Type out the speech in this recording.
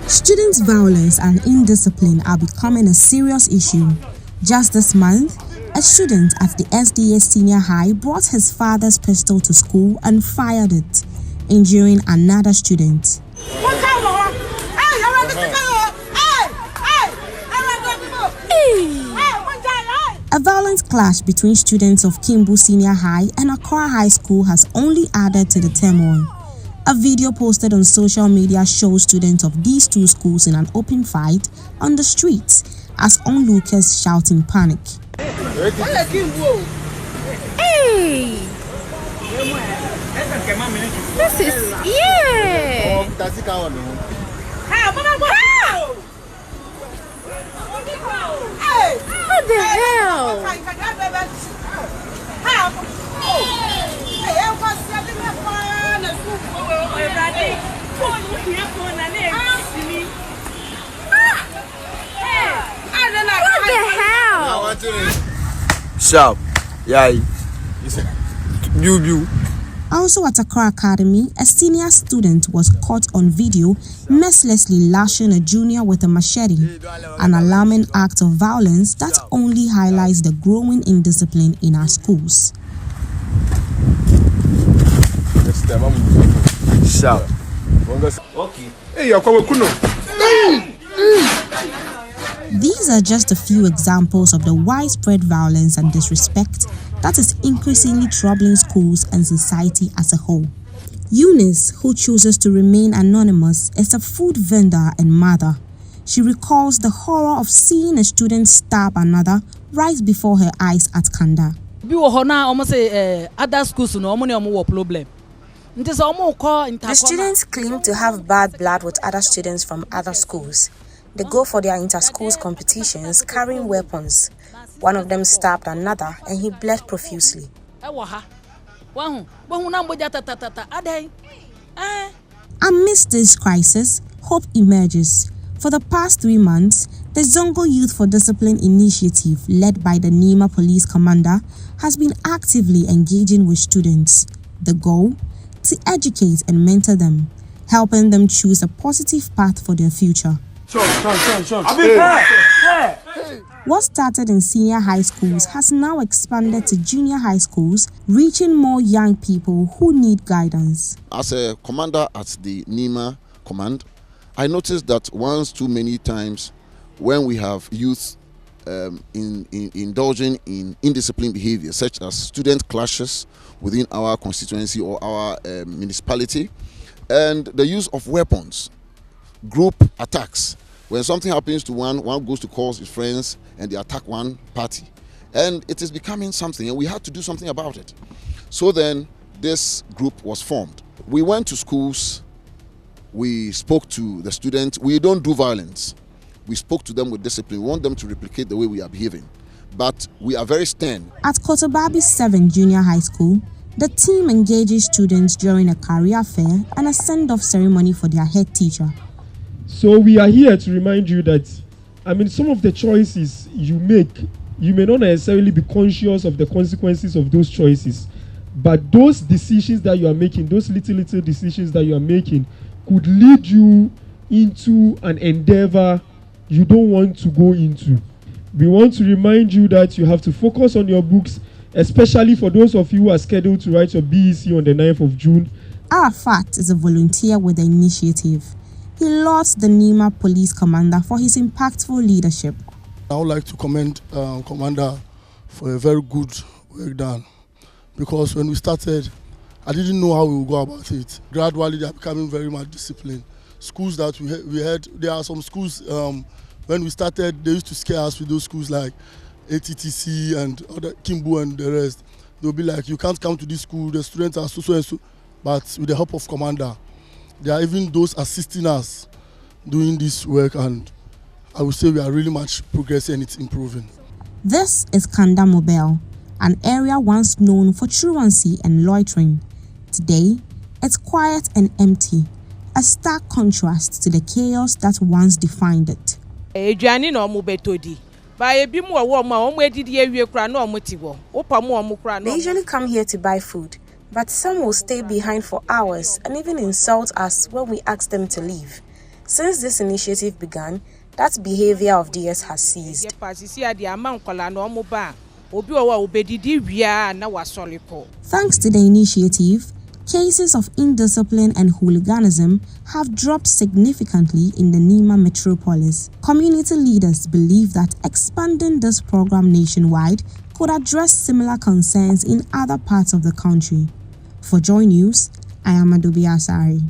Student violence and indiscipline are becoming a serious issue. Just this month, a student at the SDA Senior High brought his father's pistol to school and fired it, injuring another student. A violent clash between students of Kimbu Senior High and Accra High School has only added to the turmoil. A video posted on social media shows students of these two schools in an open fight on the streets as onlookers shout in panic. Hey! This is, yeah! What the hell? What the hell? Sharp, yeah. You. Also at Accra Academy, a senior student was caught on video mercilessly lashing a junior with a machete, an alarming act of violence that only highlights the growing indiscipline in our schools. Sharp. These are just a few examples of the widespread violence and disrespect that is increasingly troubling schools and society as a whole. Eunice, who chooses to remain anonymous, is a food vendor and mother. She recalls the horror of seeing a student stab another right before her eyes at Kanda. Other schools no problem. The students claim to have bad blood with other students from other schools. They go for their inter-schools competitions carrying weapons. One of them stabbed another and he bled profusely. Amidst this crisis, hope emerges. For the past 3 months, the Zongo Youth for Discipline initiative, led by the Nima police commander, has been actively engaging with students. The goal? To educate and mentor them, helping them choose a positive path for their future. What started in senior high schools has now expanded to junior high schools, reaching more young people who need guidance. As a commander at the Nima command, I noticed that once too many times when we have youth indulging in indisciplined behavior, such as student clashes within our constituency or our municipality, and the use of weapons, group attacks. When something happens to one goes to call his friends and they attack one party. And it is becoming something, and we had to do something about it. So then this group was formed. We went to schools, we spoke to the students. We don't do violence. We spoke to them with discipline. We want them to replicate the way we are behaving. But we are very stern. At Kotobabi 7 Junior High School, the team engages students during a career fair and a send-off ceremony for their head teacher. So we are here to remind you that, some of the choices you make, you may not necessarily be conscious of the consequences of those choices. But those decisions that you are making, those little decisions that you are making, could lead you into an endeavor you don't want to go into. We want to remind you that you have to focus on your books, especially for those of you who are scheduled to write your BEC on the 9th of June. Arafat is a volunteer with the initiative. He lauds the Nima police commander for his impactful leadership. I would like to commend Commander for a very good work done. Because when we started, I didn't know how we would go about it. Gradually, they are becoming very much disciplined. Schools that we had, there are some schools, when we started, they used to scare us with those schools like ATTC and other Kimbu and the rest. They'll be like, you can't come to this school, the students are so and so. But with the help of Commander, there are even those assisting us doing this work, and I would say we are really much progressing and it's improving. This is Kanda Mobile, an area once known for truancy and loitering. Today, it's quiet and empty, a stark contrast to the chaos that once defined it. They usually come here to buy food. But some will stay behind for hours and even insult us when we ask them to leave. Since this initiative began, that behavior of DS has ceased. Thanks to the initiative, cases of indiscipline and hooliganism have dropped significantly in the Nima metropolis. Community leaders believe that expanding this program nationwide could address similar concerns in other parts of the country. For Joy News, I am Adobe Asari.